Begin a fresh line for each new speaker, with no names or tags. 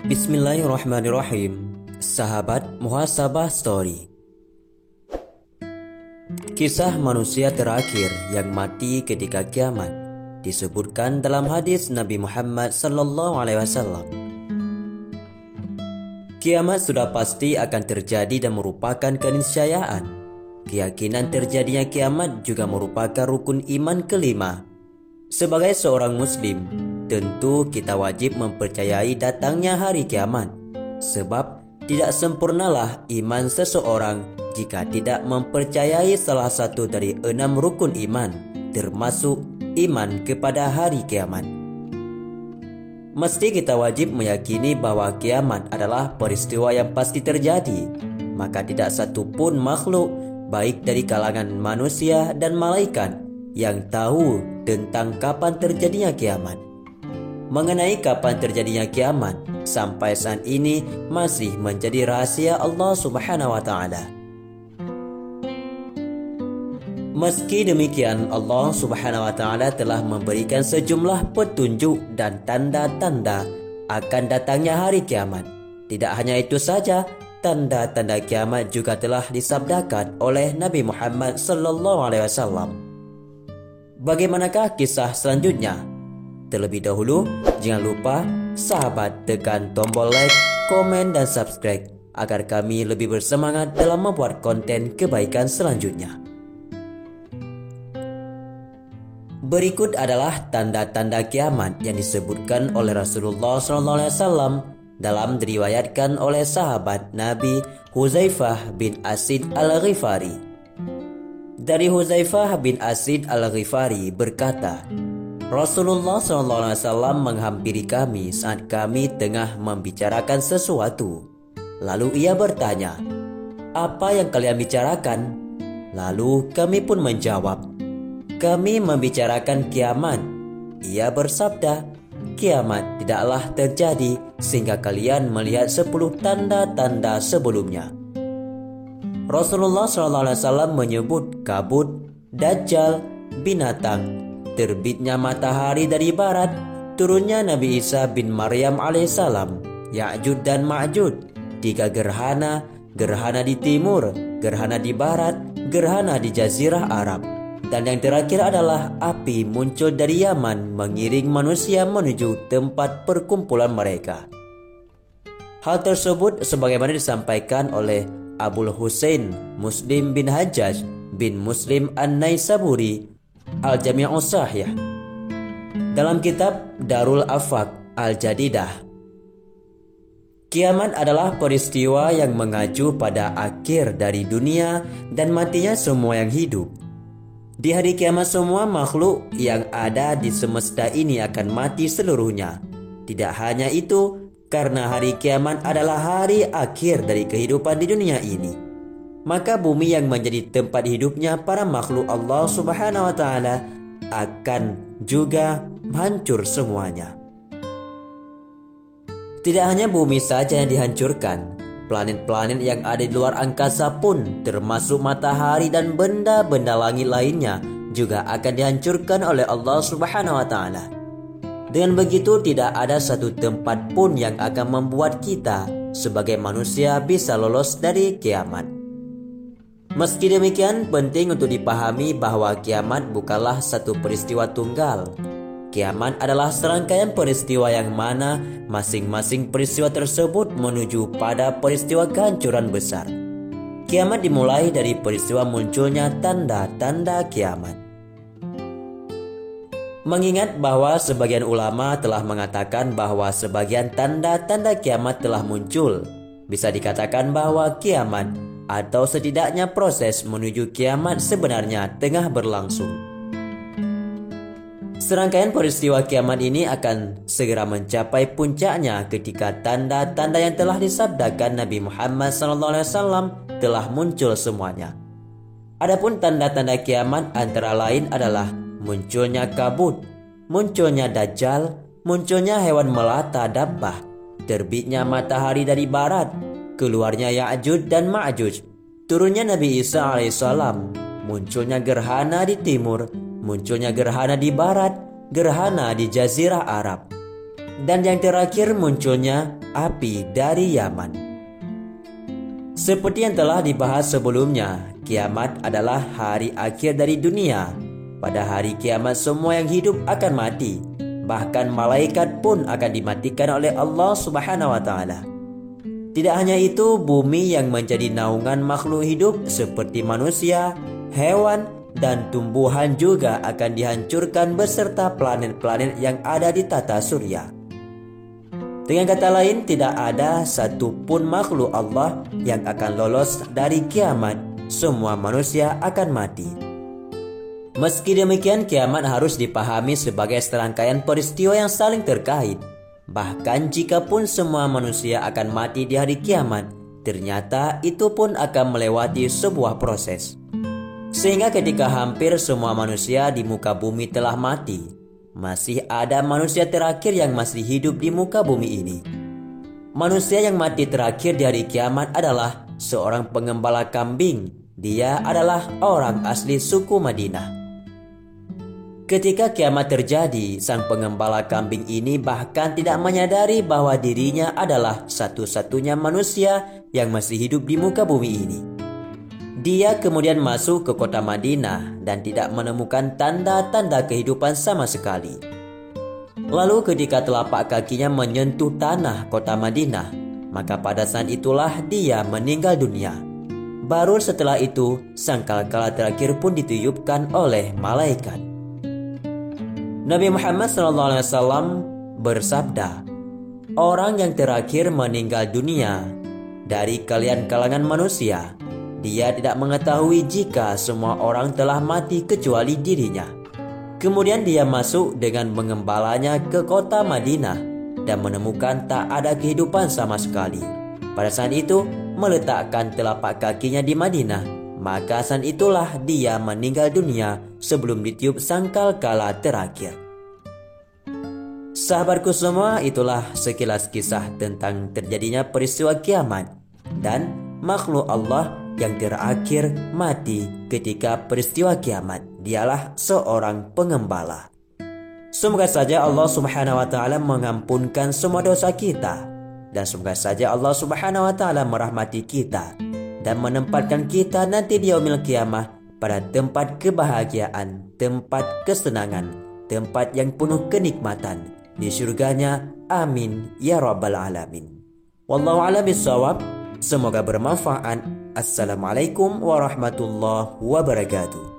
Bismillahirrahmanirrahim. Sahabat Muhasabah Story. Kisah manusia terakhir yang mati ketika kiamat disebutkan dalam hadis Nabi Muhammad SAW. Kiamat sudah pasti akan terjadi dan merupakan keniscayaan. Keyakinan terjadinya kiamat juga merupakan rukun iman kelima. Sebagai seorang muslim, tentu kita wajib mempercayai datangnya hari kiamat. Sebab tidak sempurnalah iman seseorang jika tidak mempercayai salah satu dari 6 rukun iman, termasuk iman kepada hari kiamat. Mesti kita wajib meyakini bahwa kiamat adalah peristiwa yang pasti terjadi. Maka tidak satu pun makhluk, baik dari kalangan manusia dan malaikat, yang tahu tentang kapan terjadinya kiamat. Mengenai kapan terjadinya kiamat, sampai saat ini masih menjadi rahasia Allah Subhanahu wa Ta'ala. Meski demikian, Allah Subhanahu wa Ta'ala telah memberikan sejumlah petunjuk dan tanda-tanda akan datangnya hari kiamat. Tidak hanya itu saja, tanda-tanda kiamat juga telah disabdakan oleh Nabi Muhammad SAW. Bagaimanakah kisah selanjutnya? Terlebih dahulu, jangan lupa sahabat tekan tombol like, komen, dan subscribe agar kami lebih bersemangat dalam membuat konten kebaikan selanjutnya. Berikut adalah tanda-tanda kiamat yang disebutkan oleh Rasulullah SAW dalam diriwayatkan oleh sahabat Nabi Huzaifah bin Asid Al-Ghifari. Dari Huzaifah bin Asid Al-Ghifari berkata, Rasulullah SAW menghampiri kami saat kami tengah membicarakan sesuatu. Lalu ia bertanya, "Apa yang kalian bicarakan?" Lalu kami pun menjawab, "Kami membicarakan kiamat." Ia bersabda, "Kiamat tidaklah terjadi sehingga kalian melihat 10 tanda-tanda sebelumnya." Rasulullah SAW menyebut kabut, dajjal, binatang, terbitnya matahari dari barat, turunnya Nabi Isa bin Maryam alaihissalam, Ya'jud dan Ma'jud, 3 gerhana, gerhana di timur, gerhana di barat, gerhana di Jazirah Arab, dan yang terakhir adalah api muncul dari Yaman mengiring manusia menuju tempat perkumpulan mereka. Hal tersebut sebagaimana disampaikan oleh Abul Husain Muslim bin Hajjaj bin Muslim An-Naisaburi Al-Jami'us Sahih dalam kitab Darul Afaq Al-Jadidah. Kiamat adalah peristiwa yang mengacu pada akhir dari dunia dan matinya semua yang hidup. Di hari kiamat semua makhluk yang ada di semesta ini akan mati seluruhnya. Tidak hanya itu, karena hari kiamat adalah hari akhir dari kehidupan di dunia ini, maka bumi yang menjadi tempat hidupnya para makhluk Allah Subhanahu wa Ta'ala akan juga hancur semuanya. Tidak hanya bumi saja yang dihancurkan, planet-planet yang ada di luar angkasa pun, termasuk matahari dan benda-benda langit lainnya, juga akan dihancurkan oleh Allah Subhanahu wa Ta'ala. Dengan begitu, tidak ada satu tempat pun yang akan membuat kita sebagai manusia bisa lolos dari kiamat. Meski demikian, penting untuk dipahami bahwa kiamat bukanlah satu peristiwa tunggal. Kiamat adalah serangkaian peristiwa yang mana masing-masing peristiwa tersebut menuju pada peristiwa kehancuran besar. Kiamat dimulai dari peristiwa munculnya tanda-tanda kiamat. Mengingat bahwa sebagian ulama telah mengatakan bahwa sebagian tanda-tanda kiamat telah muncul, bisa dikatakan bahwa kiamat atau setidaknya proses menuju kiamat sebenarnya tengah berlangsung. Serangkaian peristiwa kiamat ini akan segera mencapai puncaknya ketika tanda-tanda yang telah disabdakan Nabi Muhammad SAW telah muncul semuanya. Adapun tanda-tanda kiamat antara lain adalah munculnya kabut, munculnya dajjal, munculnya hewan melata dabbah, terbitnya matahari dari barat, keluarnya Ya'jud dan Ma'jud, turunnya Nabi Isa alaihissalam, munculnya gerhana di timur, munculnya gerhana di barat, gerhana di Jazirah Arab. Dan yang terakhir munculnya api dari Yaman. Seperti yang telah dibahas sebelumnya, kiamat adalah hari akhir dari dunia. Pada hari kiamat semua yang hidup akan mati. Bahkan malaikat pun akan dimatikan oleh Allah Subhanahu wa Ta'ala. Tidak hanya itu, bumi yang menjadi naungan makhluk hidup seperti manusia, hewan, dan tumbuhan juga akan dihancurkan beserta planet-planet yang ada di tata surya. Dengan kata lain, tidak ada satupun makhluk Allah yang akan lolos dari kiamat. Semua manusia akan mati. Meski demikian, kiamat harus dipahami sebagai serangkaian peristiwa yang saling terkait. Bahkan jikapun semua manusia akan mati di hari kiamat, ternyata itu pun akan melewati sebuah proses. Sehingga ketika hampir semua manusia di muka bumi telah mati, masih ada manusia terakhir yang masih hidup di muka bumi ini. Manusia yang mati terakhir di hari kiamat adalah seorang pengembala kambing. Dia adalah orang asli suku Madinah. Ketika kiamat terjadi, sang pengembala kambing ini bahkan tidak menyadari bahwa dirinya adalah satu-satunya manusia yang masih hidup di muka bumi ini. Dia kemudian masuk ke kota Madinah dan tidak menemukan tanda-tanda kehidupan sama sekali. Lalu ketika telapak kakinya menyentuh tanah kota Madinah, maka pada saat itulah dia meninggal dunia. Baru setelah itu, sangkakala terakhir pun ditiupkan oleh malaikat. Nabi Muhammad SAW bersabda, "Orang yang terakhir meninggal dunia dari kalian kalangan manusia, dia tidak mengetahui jika semua orang telah mati kecuali dirinya." Kemudian dia masuk dengan mengembalanya ke kota Madinah dan menemukan tak ada kehidupan sama sekali. Pada saat itu, meletakkan telapak kakinya di Madinah, maka saat itulah dia meninggal dunia sebelum ditiup sangkakala terakhir. Sahabatku semua, itulah sekilas kisah tentang terjadinya peristiwa kiamat dan makhluk Allah yang terakhir mati ketika peristiwa kiamat. Dialah seorang pengembala. Semoga saja Allah Subhanahu wa Ta'ala mengampunkan semua dosa kita, dan semoga saja Allah Subhanahu wa Ta'ala merahmati kita dan menempatkan kita nanti di yaumil qiyamah pada tempat kebahagiaan, tempat kesenangan, tempat yang penuh kenikmatan di surganya. Amin ya rabbal alamin. Wallahu a'lam bishawab. Semoga bermanfaat. Assalamualaikum warahmatullahi wabarakatuh.